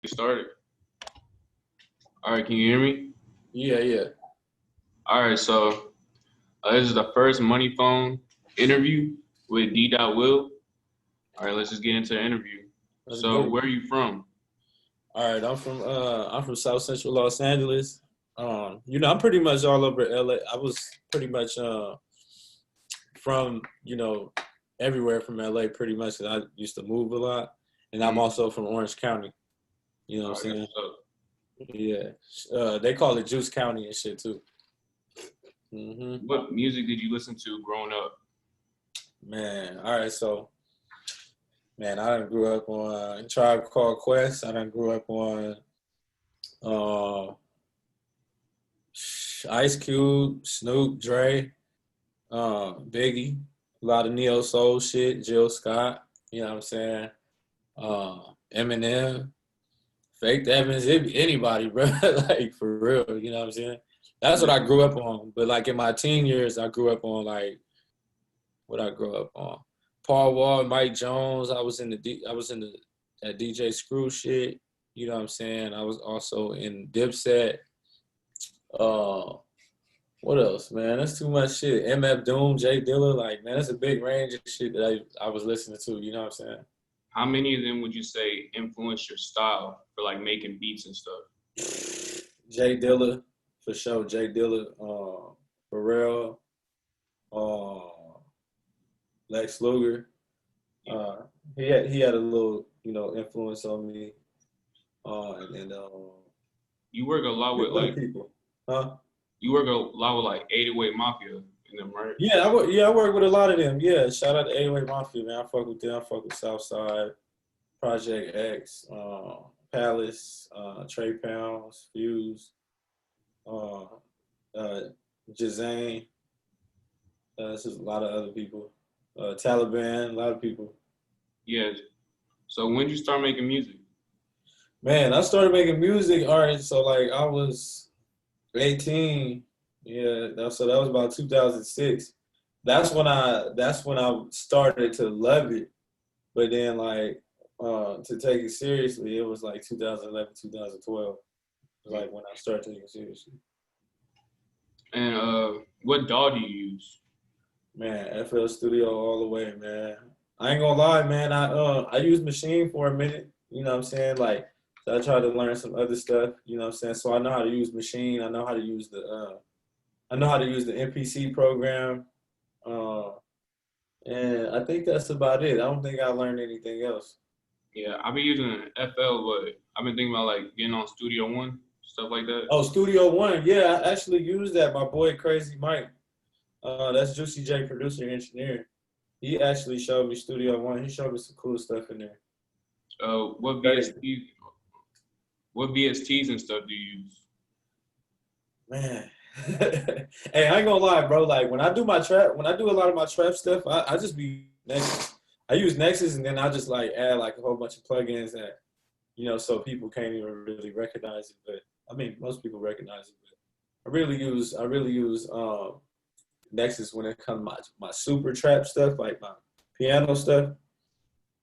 Get started. All right, can you hear me? Yeah. All right, so this is the first Money Phone interview with Deedot Will. All right, let's just get into the interview. Let's So, go. where are you from? All right, I'm from South Central Los Angeles. I'm pretty much all over LA. I was pretty much from, everywhere from LA pretty much 'cause I used to move a lot. And I'm Mm, also from Orange County. You know all what right, I'm that's saying? what's up. Yeah. They call it Juice County and shit too. hmm What music did you listen to growing up? Man, all right, so man, I done grew up on Tribe Called Quest. I done grew up on uh Ice Cube, Snoop, Dre, Biggie, a lot of neo soul shit, Jill Scott, you know what I'm saying? Uh, Eminem, Faith Evans, it be anybody, bro. Like for real, you know what I'm saying? That's what Yeah, I grew up on. But like in my teen years, I grew up on like what I grew up on. Paul Wall, Mike Jones. I was in the that DJ Screw shit. You know what I'm saying? I was also in Dipset. Uh, What else, man? That's too much shit. MF Doom, Jay Dilla, like, man, that's a big range of shit that I was listening to. You know what I'm saying? how many of them would you say influenced your style for like making beats and stuff? Jay Dilla, for sure. Jay Dilla, Pharrell, uh, Lex Luger. Yeah. He had a little, influence on me. And then You work a lot with other like people, huh? you work a lot with like 808 Mafia in them, right? Yeah, I work with a lot of them. Yeah, shout out to A-Way Mafia, man. I fuck with them. I fuck with Southside. Project X, Palace, Trey Pounds, Fuse, uh, uh, Jazane. This is a lot of other people. Taliban, a lot of people. Yeah. So when did you start making music? Man, I started making music. All right, so like I was 18. Yeah, so that was about 2006. That's when I started to love it. But then like to take it seriously, it was like 2011, 2012. Mm. Like when I started taking it seriously. And what DAW do you use? Man, FL Studio all the way, man. I ain't gonna lie, man. I used Machine for a minute. You know what I'm saying? Like, so I tried to learn some other stuff. You know what I'm saying? So I know how to use Machine. I know how to use the MPC program. Uh, and I think that's about it. I don't think I learned anything else. Yeah, I've been using FL, but I've been thinking about like getting on Studio One, stuff like that. Oh, Studio One. Yeah, I actually used that. My boy Crazy Mike. That's Juicy J, producer engineer. He actually showed me Studio One. He showed me some cool stuff in there. What Crazy. VSTs and stuff do you use? Man. Hey, I ain't gonna lie, bro. Like when I do a lot of my trap stuff, I just be Nexus. I use Nexus and then I just like add like a whole bunch of plugins that, so people can't even really recognize it. But I mean most people recognize it, but I really use Nexus when it comes to my super trap stuff, like my piano stuff.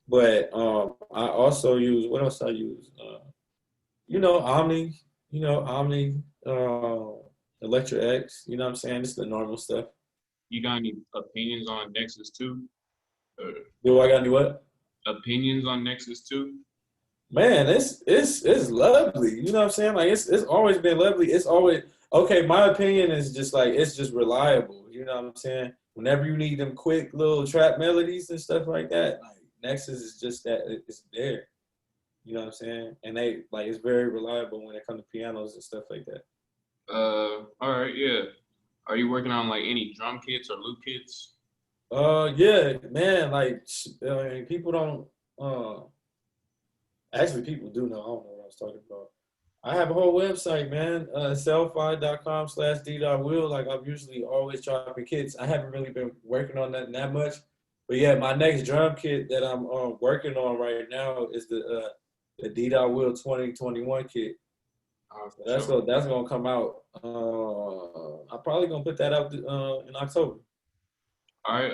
But I also use what else I use? Omni, Omni, Electra X, you know what I'm saying? It's the normal stuff. You got any opinions on Nexus 2? Uh, Do I got any what? Opinions on Nexus 2? Man, it's lovely. You know what I'm saying? Like it's always been lovely. It's always okay. My opinion is just like it's just reliable. You know what I'm saying? Whenever you need them quick little trap melodies and stuff like that, like Nexus is just that it's there. You know what I'm saying? And they like it's very reliable when it comes to pianos and stuff like that. All right, yeah. Are you working on like any drum kits or loop kits? Yeah, man. Like, people don't. Actually, people do know. I don't know what I was talking about. I have a whole website, man. Sellfy.com/d.will. Like I'm usually always dropping kits. I haven't really been working on that much, but yeah, my next drum kit that I'm working on right now is the D.will 2021 kit. So For that's sure. gonna come out. I'm probably gonna put that out in October. All right.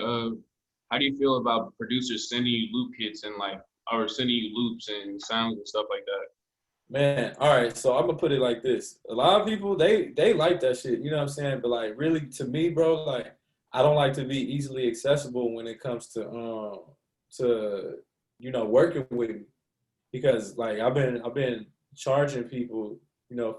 How do you feel about producers sending you loop kits and like or sending you loops and sounds and stuff like that? Man, all right. So I'm gonna put it like this: a lot of people they like that shit. You know what I'm saying? But like, really, to me, bro, like I don't like to be easily accessible when it comes to working with me because like I've been charging people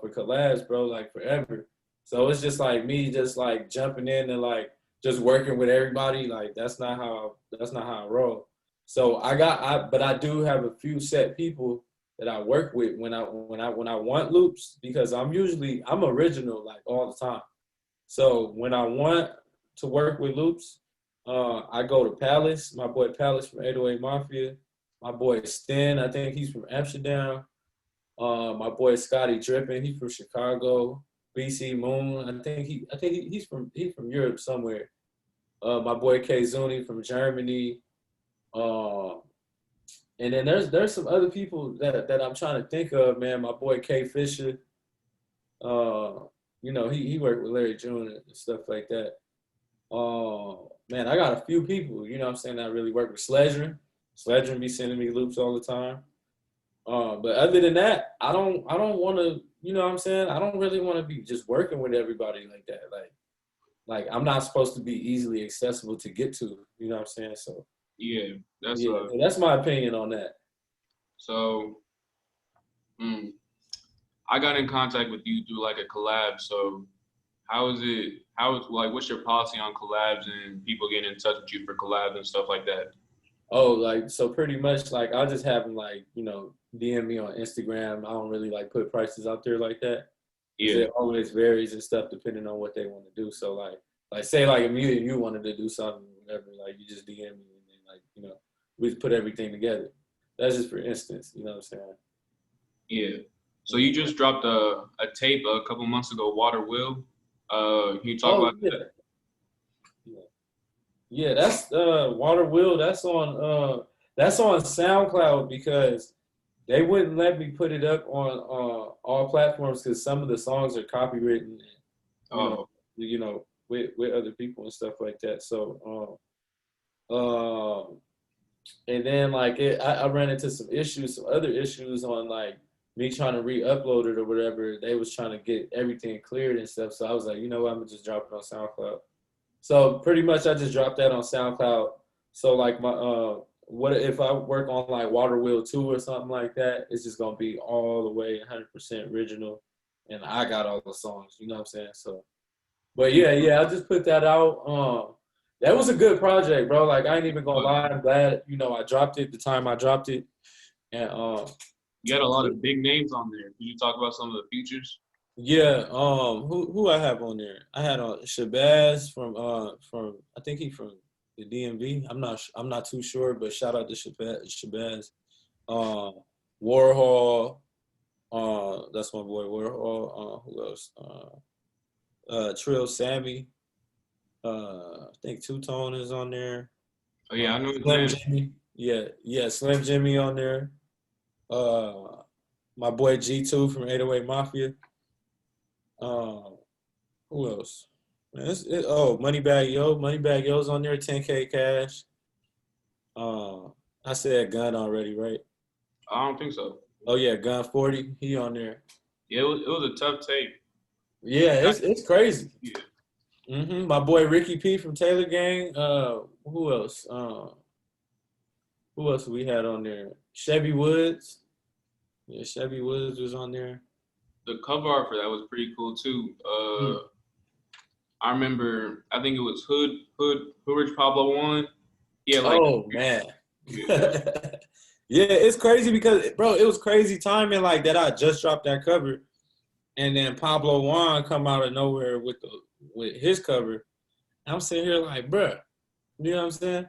for collabs, bro, like forever. So it's just like me just like jumping in and like just working with everybody. Like that's not how I roll. So but I do have a few set people that I work with when I want loops because I'm original like all the time. So when I want to work with loops, I go to Palace, my boy Palace from 808 Mafia, my boy Sten, I think he's from Amsterdam. My boy Scotty Drippin, he's from Chicago. BC Moon, he's from Europe somewhere. My boy K Zuni from Germany. Uh, and then there's some other people that I'm trying to think of, man. My boy K Fisher. Uh, he worked with Larry June and stuff like that. Man, I got a few people, you know what I'm saying, that really work with Sledger. Sledger be sending me loops all the time. But other than that, I don't want to, you know what I'm saying? I don't really want to be just working with everybody like that. Like I'm not supposed to be easily accessible to get to, you know what I'm saying? So Yeah, that's yeah, that's my opinion on that. so. Mm, I got in contact with you through like a collab. So how is it? How is like what's your policy on collabs and people getting in touch with you for collabs and stuff like that? Oh, like so pretty much like I'll just have them like, DM me on Instagram. I don't really like put prices out there like that. Because Yeah, it always varies and stuff depending on what they want to do. So like say like if you wanted to do something, whatever, like you just DM me and then like, we just put everything together. That's just for instance, you know what I'm saying? yeah. So you just dropped a tape a couple months ago, Water Will. Can you talk Oh about yeah. that? Yeah. Yeah, that's Water Wheel, that's on SoundCloud because they wouldn't let me put it up on all platforms because some of the songs are copywritten, you know, Oh, with other people and stuff like that. So and then like I ran into some other issues on like me trying to re-upload it or whatever. They was trying to get everything cleared and stuff. So I was like, you know what, I'm gonna just drop it on SoundCloud. So pretty much I just dropped that on SoundCloud. So like my what if I work on like Water Wheel 2 or something like that, it's just gonna be all the way 100% original and I got all the songs, you know what I'm saying? So but yeah, I just put that out. That was a good project, bro. Like I ain't even gonna lie, I'm glad, I dropped it the time I dropped it. And you got a lot of big names on there. Can you talk about some of the features? yeah, who I have on there? I had Shabazz from I think he from the DMV. I'm not too sure, but shout out to Shabazz. Um, Warhol. That's my boy Warhol. Who else? Trill Sammy. I think Two Tone is on there. Oh yeah, I know his Slim name. Jimmy. Yeah, Slim Jimmy on there. Uh, my boy G2 from 808 Mafia. Um, who else? Man, Moneybag Yo's on there, 10K cash. Uh, I said Gun already, right? I don't think so. Oh yeah, Gun 40, he on there. Yeah, it was a tough tape. Yeah, it's crazy. Yeah. My boy Ricky P from Taylor Gang. Who else? Who else we had on there? Chevy Woods. Yeah, Chevy Woods was on there. The cover art for that was pretty cool too. Mm. I remember, I think it was Hood Rich Pablo one. Yeah, like Oh man. yeah, Yeah, it's crazy because bro, it was crazy timing like that. I just dropped that cover, and then Pablo Juan come out of nowhere with his cover. I'm sitting here like, bruh, you know what I'm saying?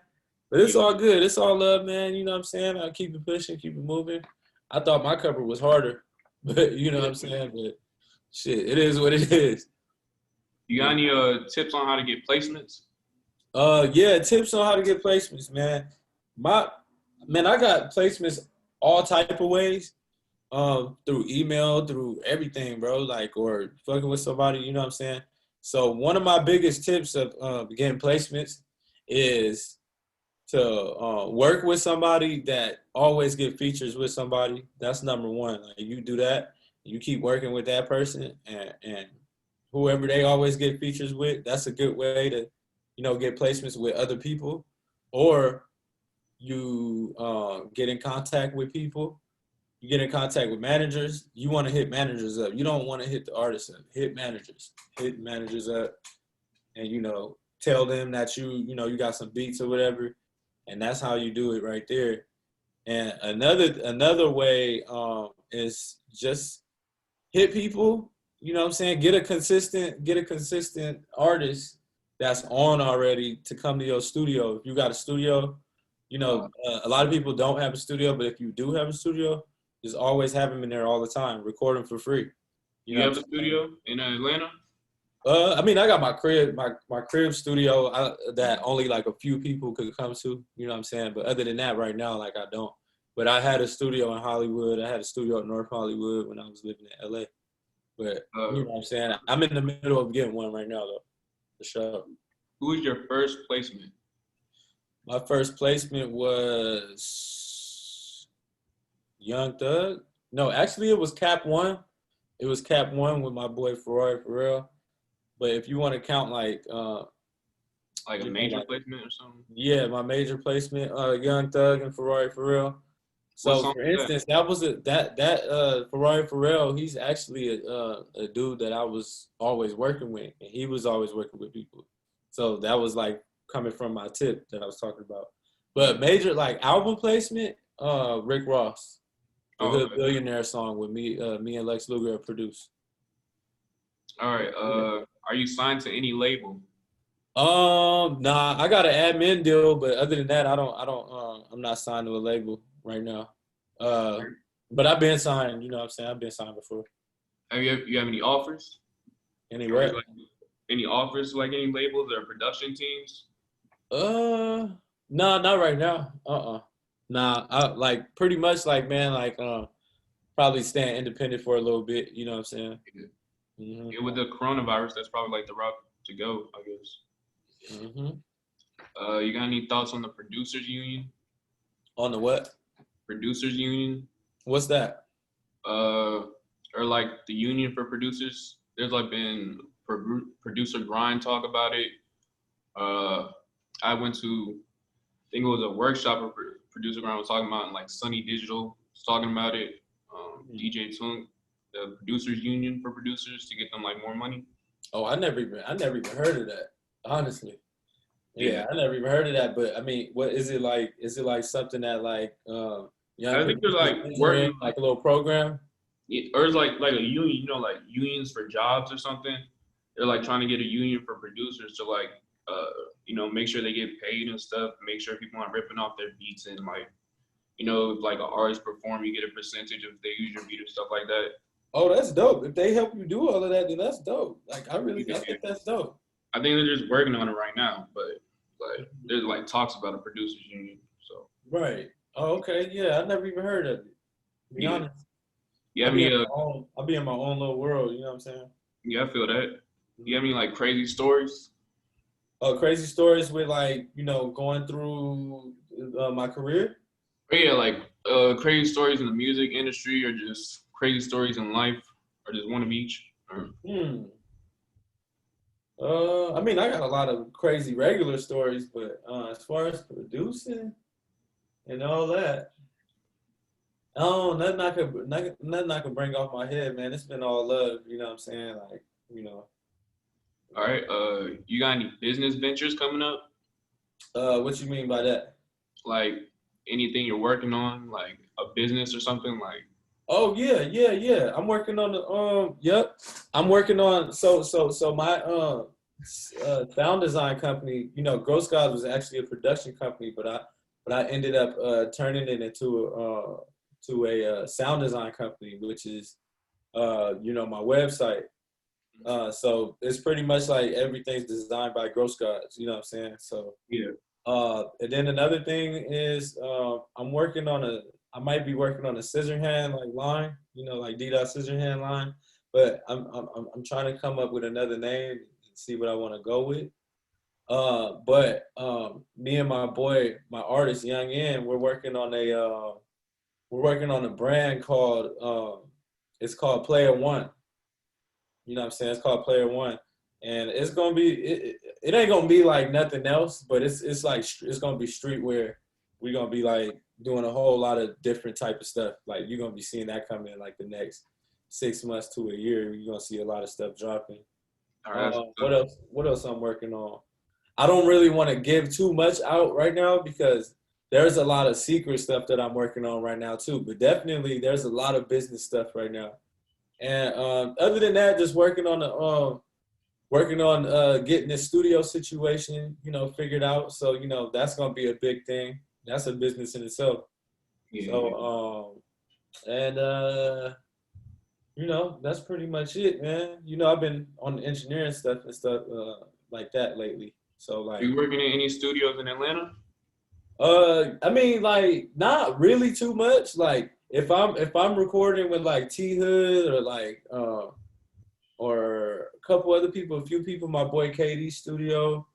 But it's yeah, all good. It's all love, man. You know what I'm saying? I keep it pushing, keep it moving. I thought my cover was harder, but you know what I'm saying? But shit, it is what it is. You got Yeah. any tips on how to get placements? Yeah, tips on how to get placements, man. My man, I got placements all type of ways. Through email, through everything, bro. Like or fucking with somebody, you know what I'm saying? So one of my biggest tips of getting placements is to work with somebody that always get features with somebody. That's number one. Like you do that, you keep working with that person, and whoever they always get features with, that's a good way to, get placements with other people, or you get in contact with people. You get in contact with managers. You want to hit managers up. You don't want to hit the artists up. Hit managers up, and tell them that you got some beats or whatever, and that's how you do it right there. And another way is just hit people. You know what I'm saying? Get a consistent artist that's on already to come to your studio. If you got a studio, a lot of people don't have a studio, but if you do have a studio, just always have them in there all the time, record them for free. You have a studio in Atlanta? I mean, I got my crib, my crib studio that only like a few people could come to. You know what I'm saying? But other than that, right now, like I don't. But I had a studio in Hollywood. I had a studio in North Hollywood when I was living in LA. But you know what I'm saying? I'm in the middle of getting one right now, though, for sure. Who was your first placement? My first placement was Young Thug. No, actually, it was Cap One. It was Cap One with my boy Ferrari Pharrell. But if you want to count like a major placement or something? Yeah, my major placement, Young Thug and Ferrari Pharrell. So for instance, that was Ferrari Pharrell. He's actually a dude that I was always working with, and he was always working with people. So that was like coming from my tip that I was talking about. But major like album placement, Rick Ross, the Hood Billionaire song with me and Lex Luger produced. All right. Are you signed to any label? Nah, I got an admin deal, but other than that, I'm not signed to a label right now. But I've been signed, you know what I'm saying? I've been signed before. You have any offers? Any what? Any offers, like any labels or production teams? Nah, not right now. Nah, I like pretty much like, man, like probably staying independent for a little bit, you know what I'm saying? Yeah. Mm-hmm. Yeah, with the coronavirus, that's probably like the route to go, I guess. Mm-hmm. You got any thoughts on the producers union? On the what? Producers union. What's that? Or like the union for producers. There's like been producer grind talk about it. I went to, I think it was a workshop where producer grind was talking about, and like Sunny Digital was talking about it. DJ Tunk, the producers union for producers to get them like more money. Oh, I never even heard of that, honestly. Yeah, I never even heard of that. But I mean, what is it like? Is it like something that like I think there's like working like a little program? Or it's like a union, like unions for jobs or something. They're like trying to get a union for producers to like make sure they get paid and stuff, make sure people aren't ripping off their beats, and like, if like an artist perform, you get a percentage if they use your beat or stuff like that. Oh, that's dope. If they help you do all of that, then that's dope. Like I think that's dope. I think they're just working on it right now, but like there's like talks about a producers union. So right. Oh, okay. Yeah, I never even heard of it. To be honest. Yeah, I'll be in my own little world. You know what I'm saying? Yeah, I feel that. You have any like crazy stories? Crazy stories with like going through my career. Yeah, like crazy stories in the music industry, or just crazy stories in life, or just one of each. I mean, I got a lot of crazy regular stories, but as far as producing and all that, nothing I could bring off my head, man. It's been all love, you know what I'm saying? Like, All right. You got any business ventures coming up? What you mean by that? Like anything you're working on, like a business or something, like. Oh yeah. I'm working on the Yep. I'm working on so my sound design company. Gross Gods was actually a production company, but I ended up turning it into a sound design company, which is my website. So it's pretty much like everything's designed by Gross Gods. You know what I'm saying? So yeah. And then another thing is I might be working on a scissor hand like line, like Deedot scissor hand line, but I'm trying to come up with another name and see what I want to go with. But me and my boy, my artist Young In, we're working on a brand called it's called Player One. You know what I'm saying? It's called Player One, and it's gonna be it ain't gonna be like nothing else, but it's like it's gonna be streetwear. We're gonna be like doing a whole lot of different type of stuff. Like you're gonna be seeing that coming in like the next 6 months to a year. You're gonna see a lot of stuff dropping. All right, that's What else? What else I'm working on? I don't really want to give too much out right now because there's a lot of secret stuff that I'm working on right now too. But definitely, there's a lot of business stuff right now. And other than that, just working on getting this studio situation, figured out. So that's gonna be a big thing. That's a business in itself. yeah. So and that's pretty much it, man. I've been on the engineering stuff and stuff like that lately. So Are like, you working in any studios in Atlanta? I mean, like, not really too much. Like, if I'm recording with like T Hood or like or a couple other people, a few people, my boy KD studio.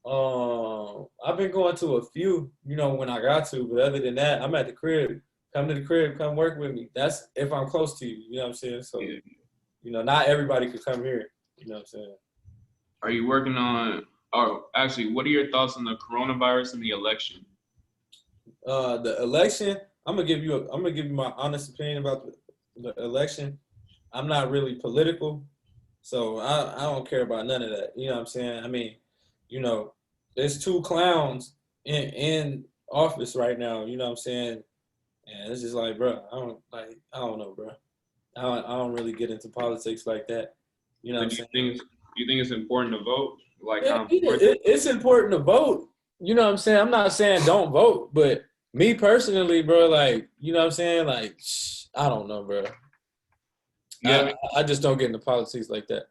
I've been going to a few, when I got to, but other than that, I'm at the crib. Come to the crib, come work with me. That's if I'm close to you, you know what I'm saying? So, Yeah. not everybody could come here, you know what I'm saying? Are you working on? Oh, actually, what are your thoughts on the coronavirus and the election? The election, I'm gonna give you my honest opinion about the election. I'm not really political, so I don't care about none of that. You know what I'm saying? I mean, you know, there's two clowns in office right now. You know what I'm saying? And it's just like, bro, I don't know, bro. I don't really get into politics like that. You know what But I'm saying? do you think it's important to vote? Like Yeah, how important? it's important to vote. You know what I'm saying? I'm not saying don't vote, but me personally, bro, like, you know what I'm saying? Like, I don't know, bro. You have I just don't get into politics like that.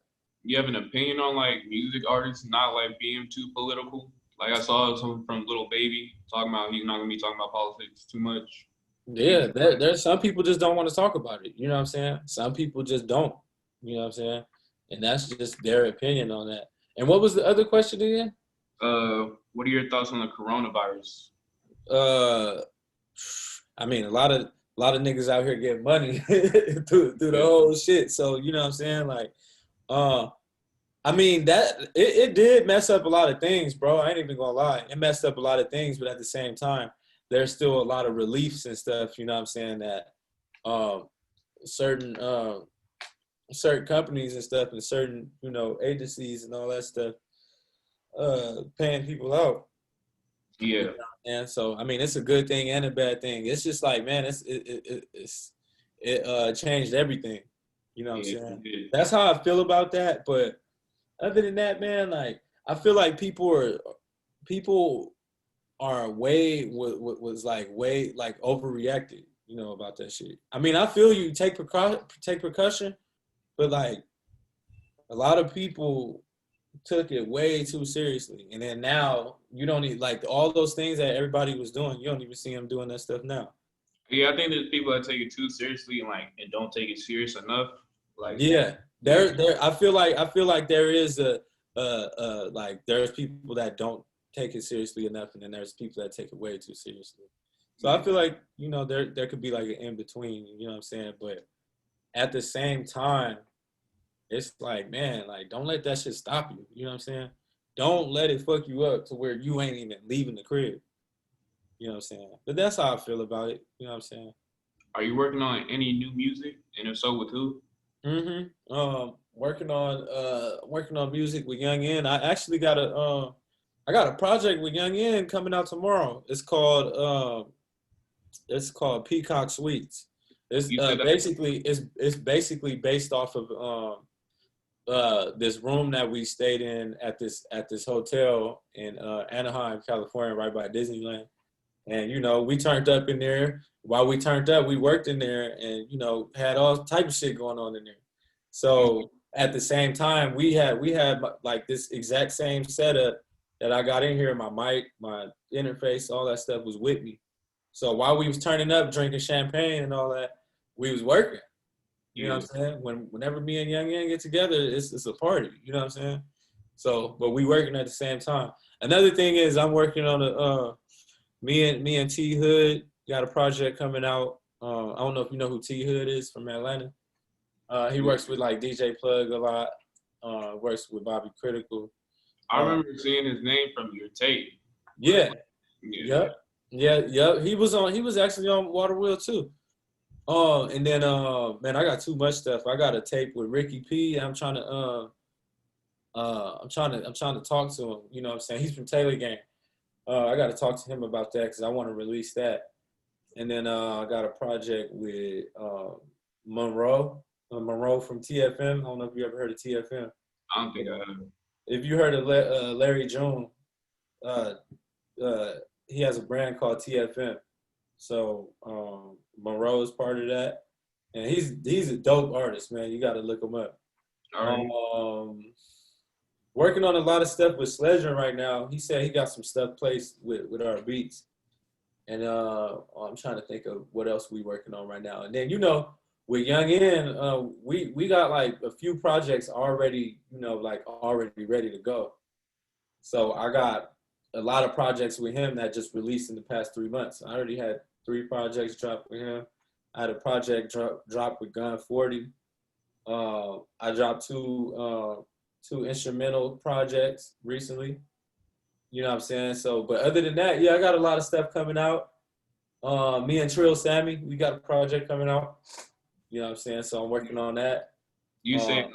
you have an opinion on like music artists not like being too political? Like I saw some from Little Baby talking about he's not gonna be talking about politics too much. Do you Yeah, there's some people just don't want to talk about it. You know what I'm saying? Some people just don't. You know what I'm saying? And that's just their opinion on that. And what was the other question again? what are your thoughts on the coronavirus? Uh, I mean, a lot of niggas out here getting money through the Yeah, whole shit. So you know what I'm saying? Like, uh, I mean it did mess up a lot of things, bro. I ain't even gonna lie. It messed up a lot of things, but at the same time, there's still a lot of reliefs and stuff. You know what I'm saying? That um, certain certain companies and stuff and certain agencies and all that stuff paying people out. yeah, And so I mean it's a good thing and a bad thing. It's just like, man, it changed everything. You know what I'm yeah, saying? yeah. That's how I feel about that. But other than that, man, like I feel like people are way was like way like overreacted, about that shit. I mean, I feel you take precaution, but like a lot of people took it way too seriously, and then now you don't need like all those things that everybody was doing. You don't even see them doing that stuff now. Yeah, I think there's people that take it too seriously and don't take it serious enough. Like, Yeah, yeah, there. I feel like there is like there's people that don't take it seriously enough, and then there's people that take it way too seriously. So I yeah, feel like there could be like an in between. You know what I'm saying? But at the same time, it's like, man, like don't let that shit stop you. You know what I'm saying? Don't let it fuck you up to where you ain't even leaving the crib. You know what I'm saying? But that's how I feel about it. You know what I'm saying? are you working on any new music? And if so, with who? Working on music with Young N. I got a project with Young N coming out tomorrow. It's called Peacock Suites. It's You said that. basically based off of this room that we stayed in at this hotel in Anaheim, California, right by Disneyland. And we turned up in there. While we turned up, we worked in there, and had all type of shit going on in there. So at the same time, we had like this exact same setup that I got in here. My mic, my interface, all that stuff was with me. So while we was turning up, drinking champagne and all that, we was working. You know Yeah, what I'm saying? Whenever me and Young Yang get together, it's a party. You know what I'm saying? So, but we working at the same time. Another thing is I'm working on a me and T Hood got a project coming out. I don't know if you know who T Hood is from Atlanta. He Yeah. works with like DJ Plug a lot. Works with Bobby Critical. I remember seeing his name from your tape. Yeah. Yeah. Yep. Yep. He was actually on Water Wheel too. And then man, I got too much stuff. I got a tape with Ricky P. I'm trying to talk to him. You know what I'm saying? He's from Taylor Gang. I got to talk to him about that because I want to release that. And then I got a project with Monroe from TFM. I don't know if you ever heard of TFM. I don't think I have. If you heard of Larry June, uh, he has a brand called TFM. So Monroe is part of that, and he's a dope artist, man. You got to look him up. All right. Working on a lot of stuff with Sledger right now. He said he got some stuff placed with our beats. And I'm trying to think of what else we working on right now. And then, with Young N, we got like a few projects already, already ready to go. So I got a lot of projects with him that just released in the past 3 months. I already had 3 projects dropped with him. I had a project drop with Gun 40. I dropped two instrumental projects recently. You know what I'm saying? So, but other than that, yeah, I got a lot of stuff coming out. Me and Trill Sammy, we got a project coming out. You know what I'm saying? So I'm working on that. You said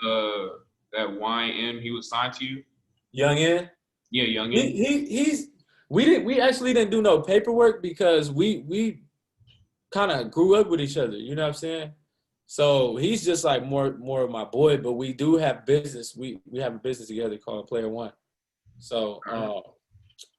that YM he was signed to you? Young N? Yeah, Young N. We actually didn't do no paperwork because we kind of grew up with each other. You know what I'm saying? So he's just like more of my boy, but we do have business. We have a business together called Player One. So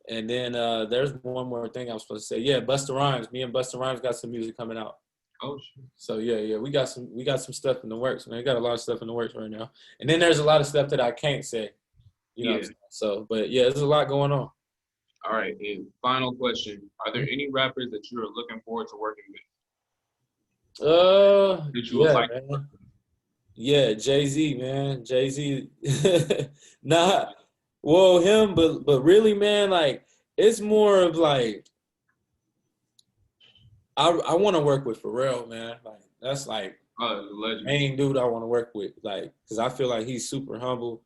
and then there's one more thing I was supposed to say. Yeah, Busta Rhymes. Me and Busta Rhymes got some music coming out. Oh shit. So yeah, we got some stuff in the works, man. We got a lot of stuff in the works right now. And then there's a lot of stuff that I can't say. You know what I'm saying? So, but yeah, there's a lot going on. All right, and final question. Are there any rappers that you're looking forward to working with? That you would like to work with? Yeah, Jay-Z, man. Jay-Z. Nah, well, him, but really, man, like, it's more of like, I want to work with Pharrell, man. Like, that's like Legend. main dude I want to work with, like, because I feel like he's super humble,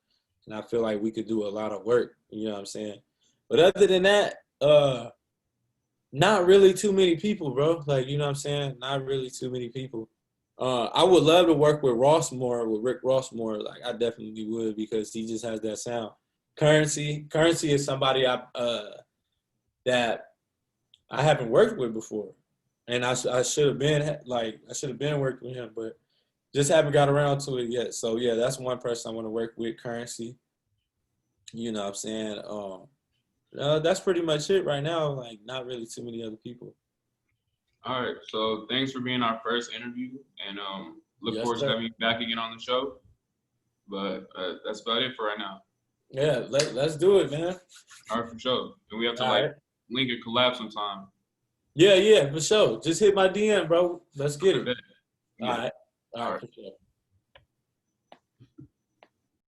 and I feel like we could do a lot of work. You know what I'm saying? But other than that, not really too many people, bro. Like, you know what I'm saying? Not really too many people. I would love to work with Rick Ross more. Like, I definitely would because he just has that sound. Currency is somebody that I haven't worked with before, and I should have been working with him, but just haven't got around to it yet. So yeah, that's one person I want to work with. Currency. You know what I'm saying? That's pretty much it right now. Like, not really too many other people. All right, so thanks for being our first interview, and look forward to having you back again on the show. But that's about it for right now. Yeah, let's do it, man. All right, for sure. And we have to link a collab sometime. Yeah, for sure. Just hit my DM, bro. Let's get it. Yeah. All right, for sure.